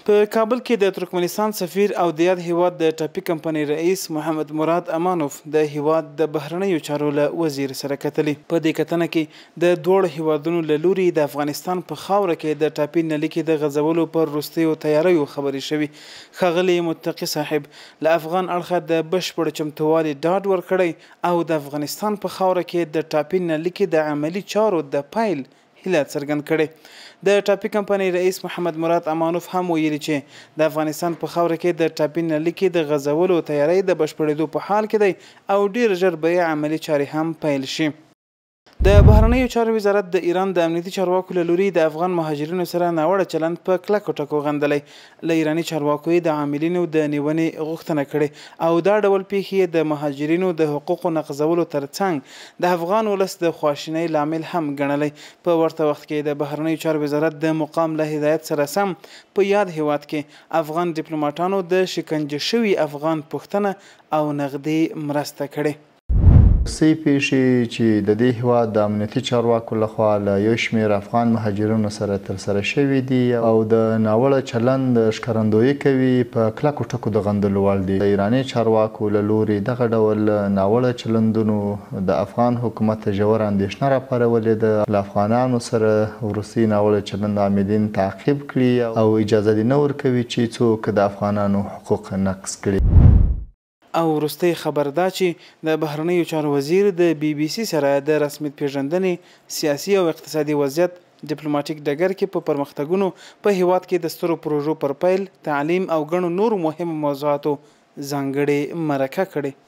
په کابل کې د ترکمنستان سفیر او د یاد هیواد د ټاپي کمپنۍ رئیس محمد مراد امانوف د هیواد د بهرنیو چارو له وزیر سره کتلي. په دې کتنه کې د دوړ هیوادونو له لوري د افغانستان په خاوره کې د ټاپي نلیکې د غځولو پر وروستیو تیاریو خبرې شوي. ښاغلي متقي صاحب له افغان اړخه د بشپړ چمتووالي ډاډ ورکړی او د افغانستان په خاوره کې د ټاپي نلیکې د عملي چارو د پیل هیله څرګند کړې. د ټاپي کمپنۍ رئیس محمد مراد امانوف هم ویلي چې د افغانستان په خاوره کې د ټاپي نلیکې د غځولو تیاری د بشپړېدو په حال کې دی او ډیر ژر به یې عملي چارې هم پیل شي. د بهرنیو چارو وزارت د ایران د امنیتي چارواکو له لوري د افغان مهاجرینو سره ناوړه چلند په کلکو ټکو غندلی. له ایراني چارواکو یې د عاملینو د نیونې غوښتنه کړې او دا ډول پیښې د مهاجرینو د حقوقو نقضولو ترڅنګ د افغان ولس د خواشینۍ لامل هم ګڼلی. په ورته وخت کې د بهرنیو چارو وزارت د مقام له هدایت سره سم په یاد هیواد کې افغان ډیپلوماټانو د شکنجه شوي افغان پوښتنه او نغدي مرسته کړې. سې پیښې چې د دې هیواد د امنیتي چارواکو لخوا له یو شمېر افغان مهاجرینو سره ترسره شوي دي او د ناوړه چلند ښکارندویي کوي په کلکو ټکو د غندلو وړ دي. د ایراني چارواکو له لوري دغه ډول ناوړه چلندونو د افغان حکومت ته ژوره اندېښنه راپارولې ده. له افغانانو سره وروستي ناوړه چلند عاملین تعقیب کړي او اجازه دې نه ورکوي چې څوک د افغانانو حقوق نقض کړي. او وروستی خبر دا چې د بهرنیو چارو وزیر د BBC سره د رسمیت پیژندنې سیاسي او اقتصادي وضعیت ډیپلوماټیک ډګر کې په پرمختګونو په هیواد کې د سترو پروژو پر پیل تعلیم او ګڼو نورو مهمو موضوعاتو ځانګړې مرکه کړې.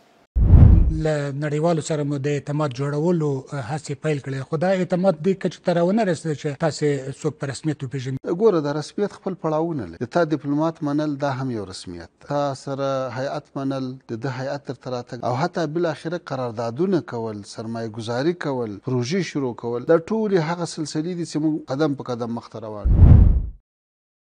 له نړیوالو سره مو د اعتماد جوړولو هڅې پیل کړې خو دا اعتماد دې کچې ته راونه رسېده چې تاسې څوک په رسمیت وپېژنئ. ګوره د رسمیت خپل پړاوونه لري. د تا ډیپلومات منل دا هم یو رسمیت ده. تا سره هیئت منل د ده هیئت درته راتګ او حتی بالاخره قراردادونه کول سرمایه ګزاري کول پروژې شروع کول دا ټولې هغه سلسلې دي چې موږ قدم په قدم مخته روان یو.